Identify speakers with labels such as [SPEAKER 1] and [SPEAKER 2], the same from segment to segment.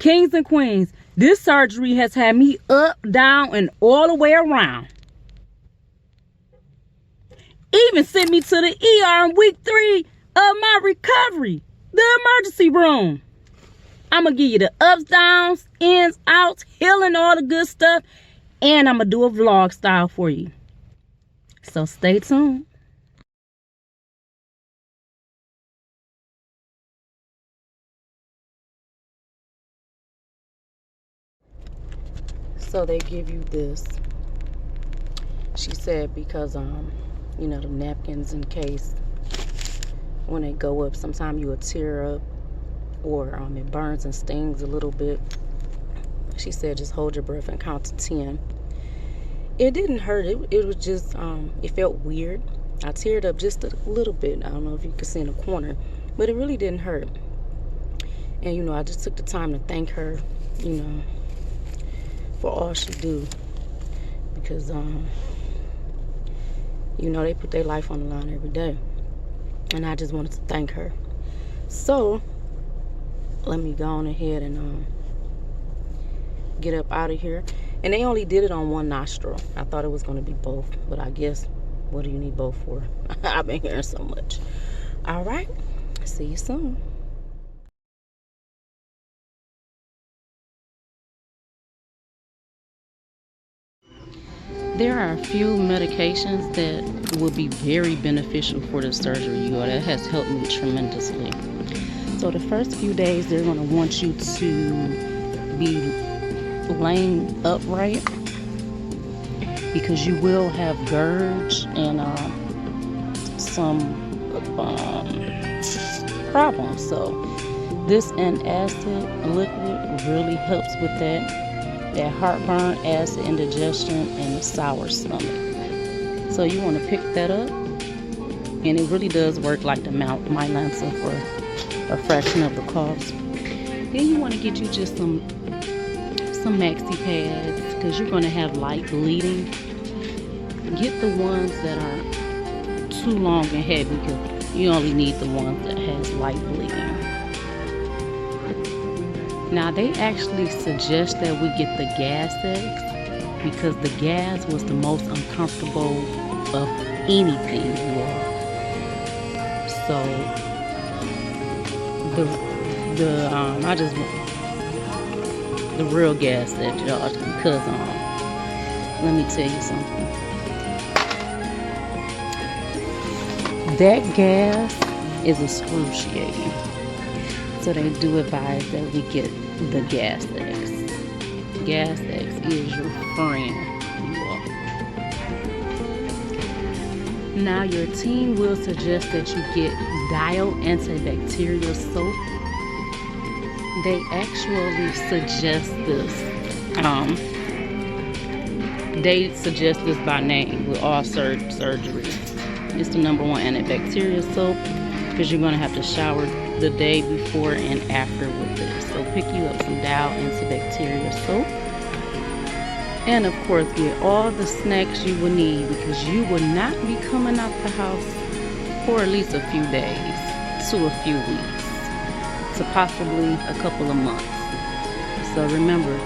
[SPEAKER 1] Kings and queens, this surgery has had me up, down, and all the way around. Even sent me to the ER in week 3 of my recovery, the emergency room. I'm going to give you the ups, downs, ins, outs, healing, all the good stuff. And I'm going to do a vlog style for you. So stay tuned. So they give you this. She said because, you know, the napkins in case when they go up, sometimes you will tear up or it burns and stings a little bit. She said just hold your breath and count to 10. It didn't hurt. It was just, it felt weird. I teared up just a little bit. I don't know if you could see in the corner, but it really didn't hurt. And, you know, I just took the time to thank her, you know, for all she do. Because, you know, they put their life on the line every day. And I just wanted to thank her. So, let me go on ahead and get up out of here. And they only did it on one nostril. I thought it was going to be both. But I guess, what do you need both for? I've been hearing so much. All right. See you soon. There are a few medications that will be very beneficial for the surgery, you all. That has helped me tremendously. So the first few days, they're going to want you to be laying upright because you will have GERD and some problems. So this antacid liquid really helps with that heartburn, acid indigestion, and the sour stomach. So you want to pick that up, and it really does work like the Mylansa for a fraction of the cost. Then you want to get you just some maxi pads because you're going to have light bleeding. Get the ones that are too long and heavy because you only need the ones that has light bleeding. Now they actually suggest that we get the gas eggs because the gas was the most uncomfortable of anything you are. So the real gas that y'all, because let me tell you something. That gas is excruciating. So they do advise that we get the gas X. Gas X is your friend, you all. Now your team will suggest that you get Dial antibacterial soap. They actually suggest this. They suggest this by name with all surgeries. It's the #1 antibacterial soap because you're going to have to shower the day before and after with this. So pick you up some Dial antibacterial soap. And of course get all the snacks you will need because you will not be coming out the house for at least a few days to a few weeks to possibly a couple of months. So remember,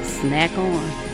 [SPEAKER 1] snack on.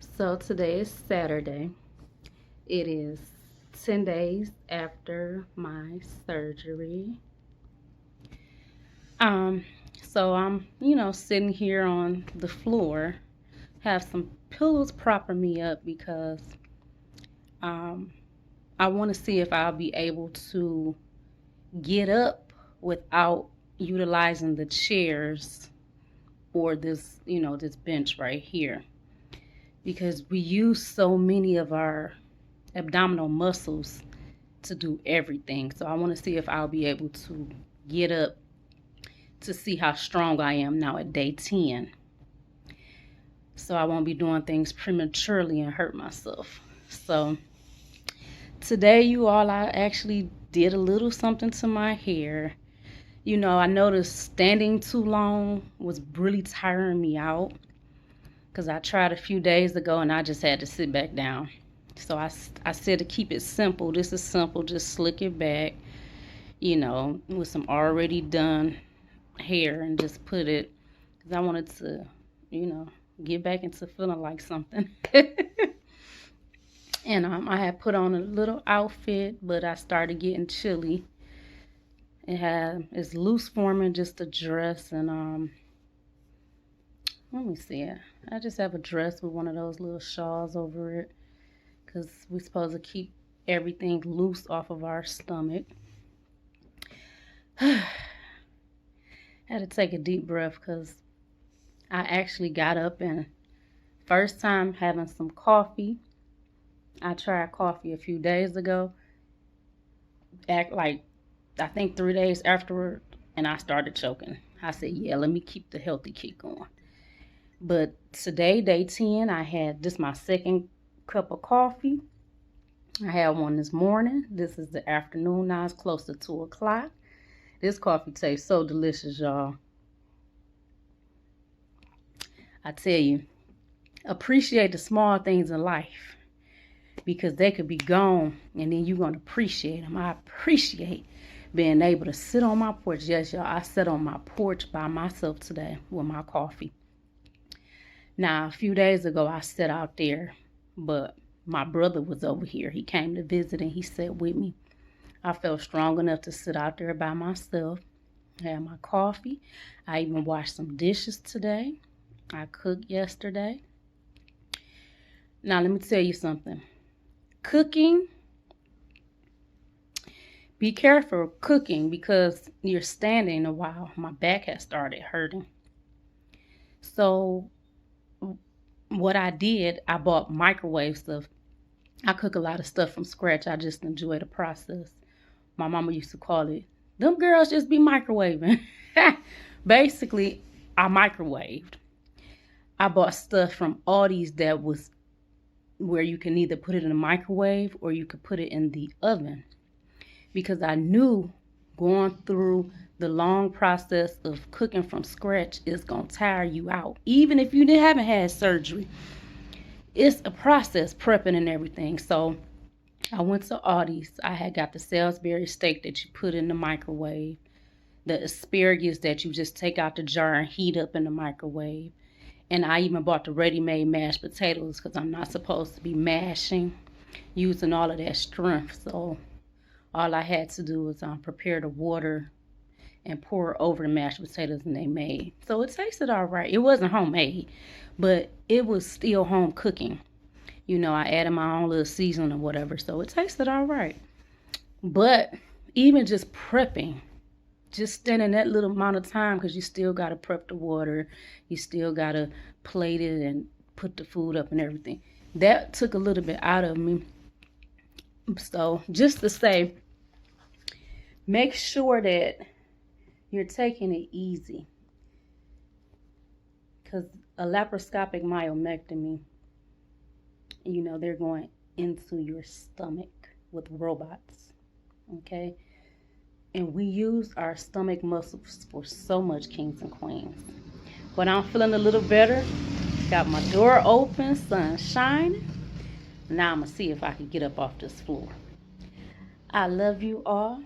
[SPEAKER 1] So today is Saturday. It is 10 days after my surgery. So I'm, sitting here on the floor, have some pillows propping me up because I want to see if I'll be able to get up without utilizing the chairs or this, this bench right here, because we use so many of our abdominal muscles to do everything. So I want to see if I'll be able to get up to see how strong I am now at day 10. So I won't be doing things prematurely and hurt myself. So today, you all, I actually did a little something to my hair. I noticed standing too long was really tiring me out, because I tried a few days ago and I just had to sit back down. So I said to keep it simple. This is simple. Just slick it back, with some already done hair, and just put it, because I wanted to, get back into feeling like something. And I had put on a little outfit, but I started getting chilly. It's loose forming, just a dress, and let me see it. I just have a dress with one of those little shawls over it, because we're supposed to keep everything loose off of our stomach. I had to take a deep breath, because I actually got up and first time having some coffee. I tried coffee a few days ago, I think 3 days afterward, and I started choking. I said, yeah, let me keep the healthy kick going. But today, day 10, I had this my second cup of coffee. I had one this morning. This is the afternoon. Now it's close to 2 o'clock. This coffee tastes so delicious, y'all. I tell you, appreciate the small things in life, because they could be gone and then you're going to appreciate them. I appreciate being able to sit on my porch. Yes, y'all, I sat on my porch by myself today with my coffee. Now, a few days ago, I sat out there, but my brother was over here. He came to visit and he sat with me. I felt strong enough to sit out there by myself. I had my coffee. I even washed some dishes today. I cooked yesterday. Now, let me tell you something. Cooking, be careful cooking, because you're standing a while. My back has started hurting. So what I did, I bought microwave stuff. I cook a lot of stuff from scratch. I just enjoy the process. My mama used to call it, them girls just be microwaving. Basically, I microwaved. I bought stuff from Aldi's that was where you can either put it in the microwave or you could put it in the oven, because I knew going through the long process of cooking from scratch is going to tire you out. Even if you haven't had surgery, it's a process, prepping and everything. So I went to Aldi's. I had got the Salisbury steak that you put in the microwave, the asparagus that you just take out the jar and heat up in the microwave. And I even bought the ready-made mashed potatoes, because I'm not supposed to be mashing, using all of that strength. So all I had to do was prepare the water and pour over the mashed potatoes, and they made. So it tasted all right. It wasn't homemade, but it was still home cooking. I added my own little seasoning or whatever, so it tasted all right. But even just prepping, just spending that little amount of time, because you still got to prep the water, you still got to plate it and put the food up and everything. That took a little bit out of me. So just to say, make sure that you're taking it easy, because a laparoscopic myomectomy, they're going into your stomach with robots, okay? And we use our stomach muscles for so much, kings and queens. But I'm feeling a little better. Got my door open, sun shining. Now I'm going to see if I can get up off this floor. I love you all.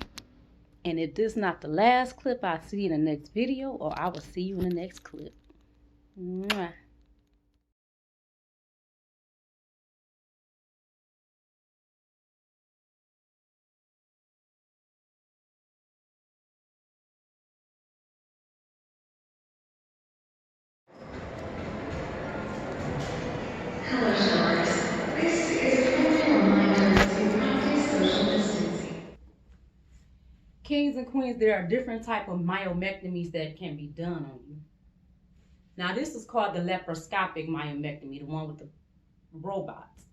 [SPEAKER 1] And if this is not the last clip, I'll see you in the next video, or I will see you in the next clip. Mwah. and queens, there are different type of myomectomies that can be done on you. Now, this is called the laparoscopic myomectomy, the one with the robots.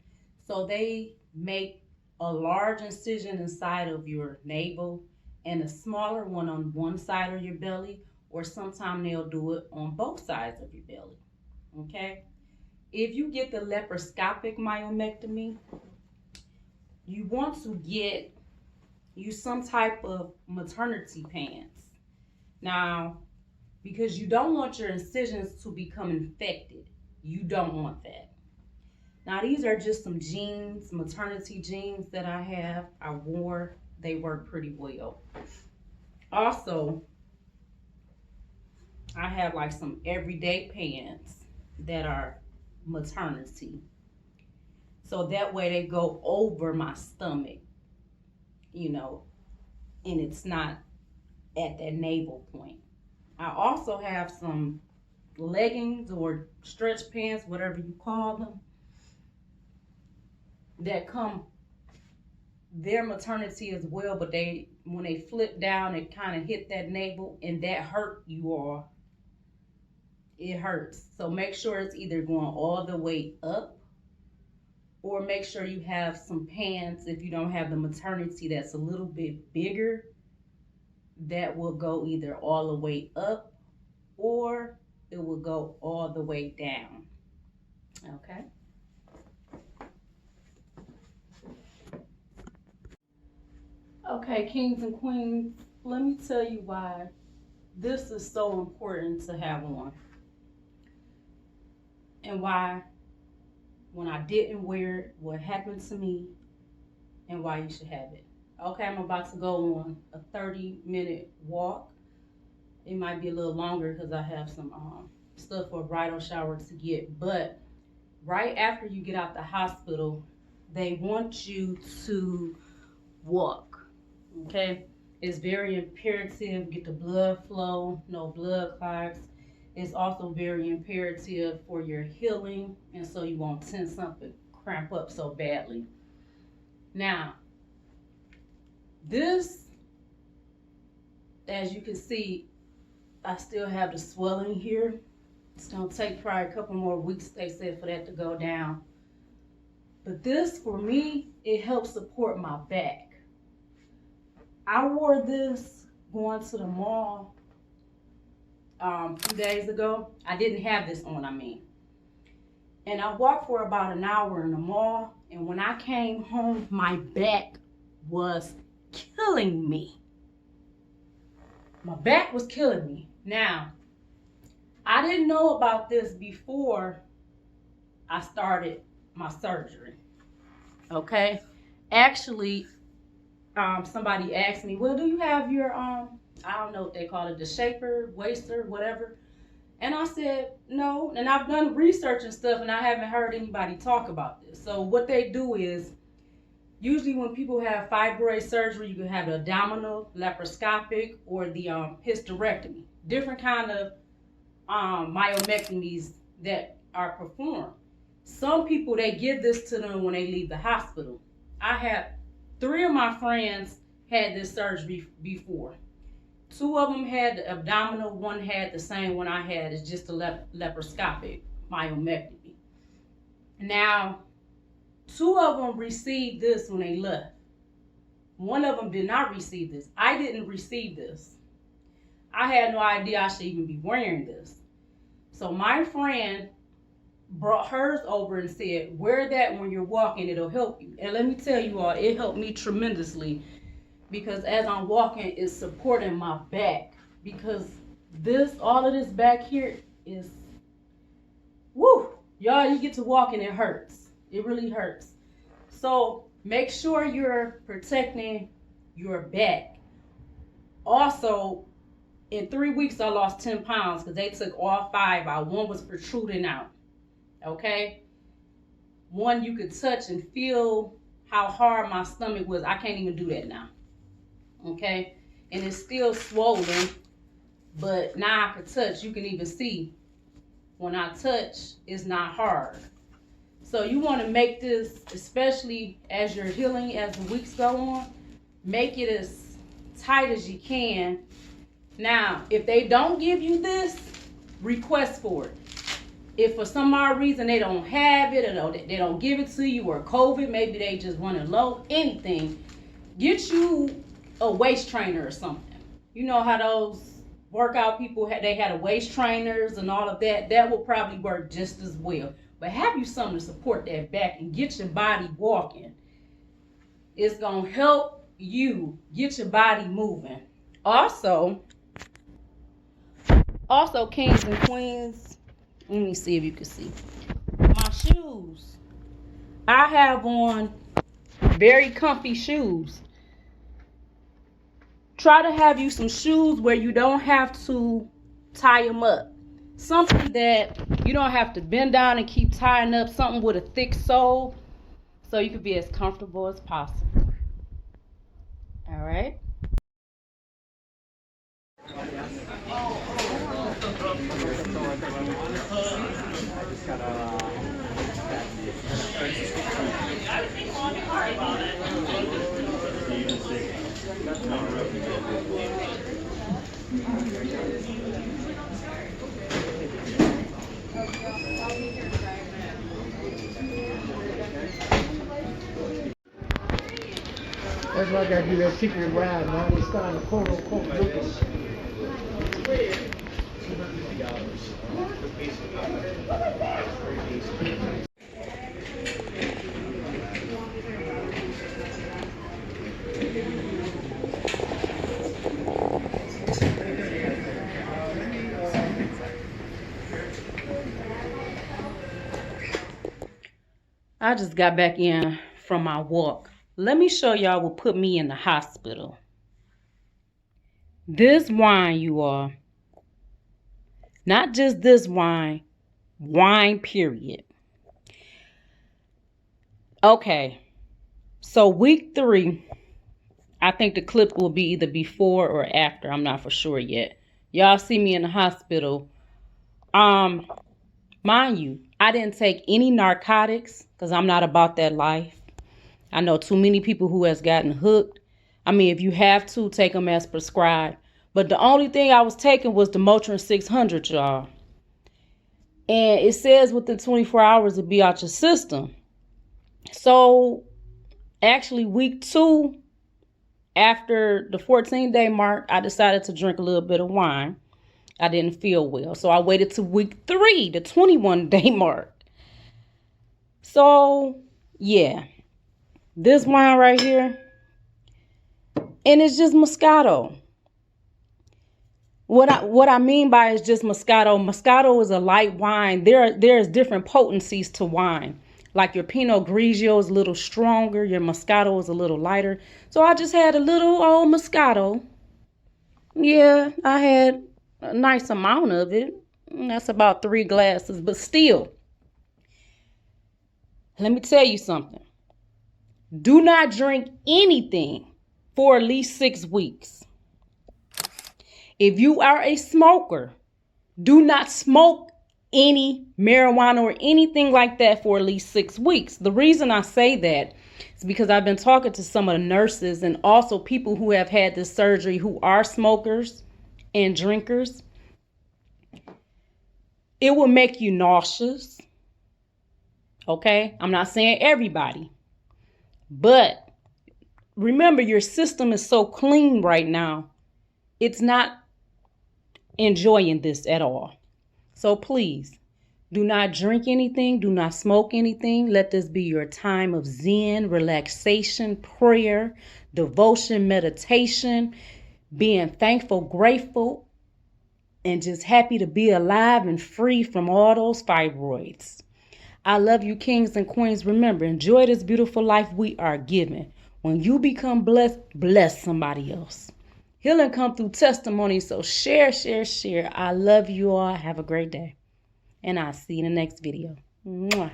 [SPEAKER 1] So they make a large incision inside of your navel and a smaller one on one side of your belly, or sometimes they'll do it on both sides of your belly. Okay? If you get the laparoscopic myomectomy, you want to get you some type of maternity pants. Now, because you don't want your incisions to become infected. You don't want that. Now, these are just some jeans, maternity jeans that I have. I wore. They work pretty well. Also, I have like some everyday pants that are maternity. So that way they go over my stomach, you know, and it's not at that navel point. I also have some leggings or stretch pants, whatever you call them, that come their maternity as well, but when they flip down, it kind of hit that navel, and that hurt you all. It hurts. So make sure it's either going all the way up, or make sure you have some pants, if you don't have the maternity that's a little bit bigger, that will go either all the way up or it will go all the way down. Okay? Okay, kings and queens, let me tell you why this is so important to have on, and why when I didn't wear it, what happened to me, and why you should have it. Okay, I'm about to go on a 30-minute walk. It might be a little longer because I have some stuff for a bridal shower to get, but right after you get out the hospital, they want you to walk, okay? It's very imperative, get the blood flow, no blood clots. It's also very imperative for your healing, and so you won't tense up and cramp up so badly. Now, this, as you can see, I still have the swelling here. It's gonna take probably a couple more weeks, they said, for that to go down. But this, for me, it helps support my back. I wore this going to the mall a few days ago. I didn't have this on, and I walked for about an hour in the mall, and when I came home, my back was killing me. My back was killing me. Now, I didn't know about this before I started my surgery. Okay? Actually, somebody asked me, well, do you have your, I don't know what they call it, the shaper, waster, whatever. And I said, no. And I've done research and stuff, and I haven't heard anybody talk about this. So what they do is, usually when people have fibroid surgery, you can have the abdominal, laparoscopic, or the hysterectomy. Different kind of myomectomies that are performed. Some people, they give this to them when they leave the hospital. I have 3 of my friends had this surgery before. 2 of them had the abdominal, 1 had the same one I had. It's just a laparoscopic myomectomy. Now, 2 of them received this when they left. 1 of them did not receive this. I didn't receive this. I had no idea I should even be wearing this. So my friend brought hers over and said, wear that when you're walking, it'll help you. And let me tell you all, it helped me tremendously, because as I'm walking, it's supporting my back. Because this, all of this back here is, woo, y'all, you get to walk and it hurts. It really hurts. So make sure you're protecting your back. Also, in 3 weeks, I lost 10 pounds because they took all 5 out. 1 was protruding out. Okay? 1 you could touch and feel how hard my stomach was. I can't even do that now. Okay? And it's still swollen, but now I can touch. You can even see when I touch, it's not hard. So you want to make this, especially as you're healing, as the weeks go on, make it as tight as you can. Now, if they don't give you this, request for it. If for some odd reason they don't have it, or they don't give it to you, or COVID, maybe they just running low, anything, get you a waist trainer or something. You know how those workout people, they had a waist trainers and all of that. That will probably work just as well. But have you something to support that back and get your body walking. It's going to help you get your body moving. Also, kings and queens, let me see if you can see. My shoes. I have on very comfy shoes. Try to have you some shoes where you don't have to tie them up. Something that you don't have to bend down and keep tying up. Something with a thick sole so you can be as comfortable as possible. All right.
[SPEAKER 2] That's why I gotta do that chicken ride, man. They starting to quote unquote looking.
[SPEAKER 1] I just got back in from my walk. Let me show y'all what put me in the hospital. This wine, you all. Not just this wine. Wine, period. Okay. So week 3, I think the clip will be either before or after. I'm not for sure yet. Y'all see me in the hospital. Mind you, I didn't take any narcotics because I'm not about that life. I know too many people who has gotten hooked. I mean, if you have to, take them as prescribed. But the only thing I was taking was the Motrin 600, y'all. And it says within 24 hours it'll be out your system. So, actually, week 2, after the 14-day mark, I decided to drink a little bit of wine. I didn't feel well. So, I waited to week 3, the 21-day mark. So, yeah. This wine right here, and it's just Moscato. What I mean by it's just Moscato. Moscato is a light wine. There's different potencies to wine. Like your Pinot Grigio is a little stronger. Your Moscato is a little lighter. So I just had a little old Moscato. Yeah, I had a nice amount of it. That's about 3 glasses. But still, let me tell you something. Do not drink anything for at least 6 weeks. If you are a smoker, do not smoke any marijuana or anything like that for at least 6 weeks. The reason I say that is because I've been talking to some of the nurses and also people who have had this surgery who are smokers and drinkers. It will make you nauseous. Okay? I'm not saying everybody. But remember, your system is so clean right now. It's not enjoying this at all. So please, do not drink anything. Do not smoke anything. Let this be your time of zen, relaxation, prayer, devotion, meditation, being thankful, grateful, and just happy to be alive and free from all those fibroids. I love you, kings and queens. Remember, enjoy this beautiful life we are given. When you become blessed, bless somebody else. Healing come through testimony, so share, share, share. I love you all. Have a great day. And I'll see you in the next video. Mwah.